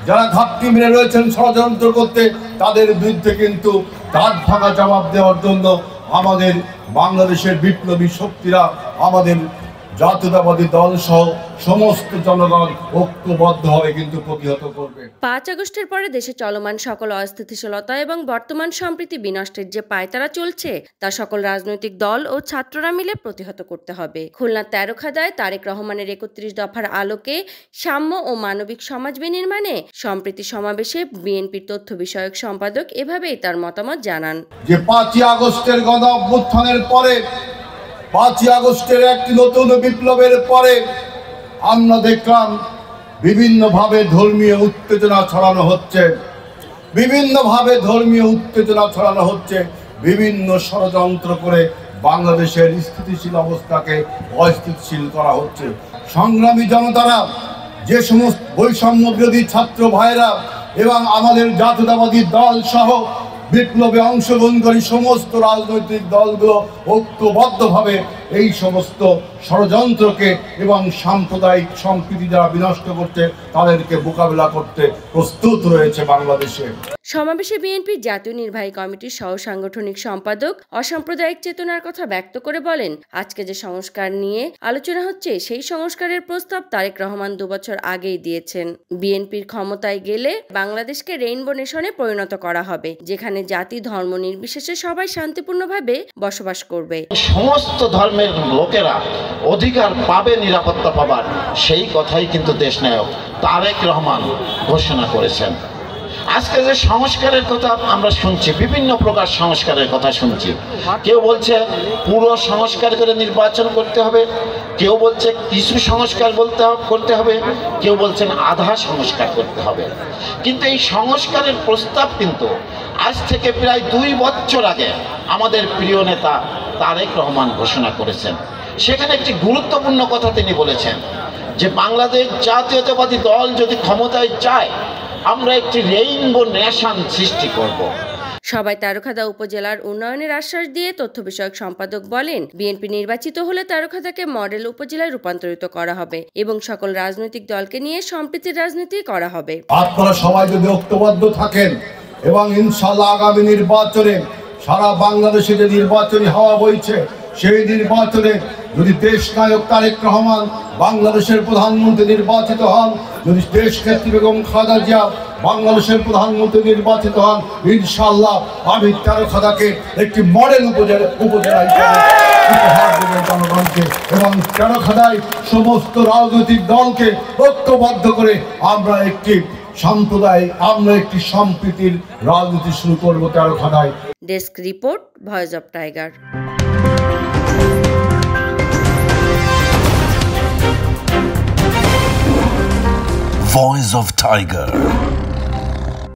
যারা ঘাপটি মেরে রয়েছেন ষড়যন্ত্র করতে, তাদের বিরুদ্ধে কিন্তু দাঁত ভাঙা জবাব দেওয়ার জন্য আমাদের বাংলাদেশের বিপ্লবী শক্তিরা, আমাদের জাতীয়তাবাদী দল সহ সমস্ত জনগণ ঐক্যবদ্ধভাবে কিন্তু প্রতিহত করবে। 5 আগস্টের পরে দেশে চলমান সকল অস্থিতিশীলতা এবং বর্তমান সম্প্রীতি বিনষ্টের যে পায়তারা চলছে তা সকল রাজনৈতিক দল ও ছাত্ররা মিলে প্রতিহত করতে হবে। খুলনা 13 খাদায় তারেক রহমানের 31 দফার আলোকে সাম্য ও মানবিক সমাজ বিনির্মাণে সম্প্রীতি সমাবেশে বিএনপির তথ্য বিষয়ক সম্পাদক এভাবেই তার মতামত জানান। যে 5 আগস্টের গণ অভ্যুত্থানের পরে, 5 আগস্টের একটি নতুন বিপ্লবের পরে আমরা দেখলাম বিভিন্নভাবে ধর্মীয় উত্তেজনা ছড়ানো হচ্ছে, বিভিন্ন ষড়যন্ত্র করে বাংলাদেশের স্থিতিশীল অবস্থাকে অস্থিতিশীল করা হচ্ছে। সংগ্রামী জনতারা, যে সমস্ত বৈষম্য বিরোধী ছাত্র ভাইরা এবং আমাদের জাতীয়তাবাদী দল সহ বিপ্লবে অংশগ্রহণকারী সমস্ত রাজনৈতিক দলগুলো ঐক্যবদ্ধভাবে এই সমস্ত ষড়যন্ত্রকে এবং সাম্প্রদায়িক সম্প্রীতি যারা বিনষ্ট করছে তাদেরকে মোকাবিলা করতে প্রস্তুত রয়েছে বাংলাদেশে। সমাবেশে বিএনপির জাতীয় নির্বাহী কমিটির সহ সাংগঠনিক সম্পাদক অসাম্প্রদায়িক চেতনার কথা ব্যক্ত করে বলেন, আজকে যে সংস্কার নিয়ে আলোচনা হচ্ছে সেই সংস্কারের প্রস্তাব তারেক রহমান 2 বছর আগেই দিয়েছেন। বিএনপির ক্ষমতায় গেলে বাংলাদেশকে রেইনবো নেশনে পরিণত করা হবে, যেখানে জাতি ধর্ম নির্বিশেষে সবাই শান্তিপূর্ণভাবে বসবাস করবে। সমস্ত ধর্মের লোকেরা অধিকার পাবে নিরাপত্তা পাবার, সেই কথাই কিন্তু দেশনায়ক তারেক রহমান ঘোষণা করেছেন। আজকে যে সংস্কারের কথা আমরা শুনছি, বিভিন্ন প্রকার সংস্কারের কথা শুনছি। কেউ বলছে পুরো সংস্কার করে নির্বাচন করতে হবে, কেউ বলছে কিছু সংস্কার করতে হবে, কেউ বলছেন আধা সংস্কার করতে হবে। কিন্তু এই সংস্কারের প্রস্তাব কিন্তু আজ থেকে প্রায় 2 বছর আগে আমাদের প্রিয় নেতা তারেক রহমান ঘোষণা করেছেন। সেখানে একটি গুরুত্বপূর্ণ কথা তিনি বলেছেন যে বাংলাদেশ জাতীয়তাবাদী দল যদি ক্ষমতায় যায় আমরা একটি রেইনবো নেশন সৃষ্টি করব। সবাই 13 খাদা উপজেলার উন্নয়নের আশ্বাস দিয়ে তথ্য বিষয়ক সম্পাদক বলেন, বিএনপি নির্বাচিত হলে 13 খাদাকে মডেল উপজেলায় রূপান্তরিত করা হবে এবং সকল রাজনৈতিক দলকে নিয়ে সম্প্রীতির রাজনীতি করা হবে। আপনারা সবাই যদি ঐক্যবদ্ধ থাকেন এবং ইনশাআল্লাহ আগামী নির্বাচনে সারা বাংলাদেশে যে নির্বাচনী হাওয়া বইছে, সেই নির্বাচনে যদি দেশ নায়ক তারেক রহমান বাংলাদেশের প্রধানমন্ত্রী নির্বাচিত হন, যদি দেশ নেত্রী বেগম খালেদা জিয়া বাংলাদেশের প্রধানমন্ত্রী নির্বাচিত হন, ইনশাআল্লাহ আমি 13 খাদাকে একটি মডেল উপজেলা উপহার দেব জনগণকে এবং 13 খাদায় সমস্ত রাজনৈতিক দলকে ঐক্যবদ্ধ করে আমরা একটি সম্প্রীতির রাজনীতি শুরু করবো 13 খাদায়। Desk report, voice of tiger. Voice of Tiger.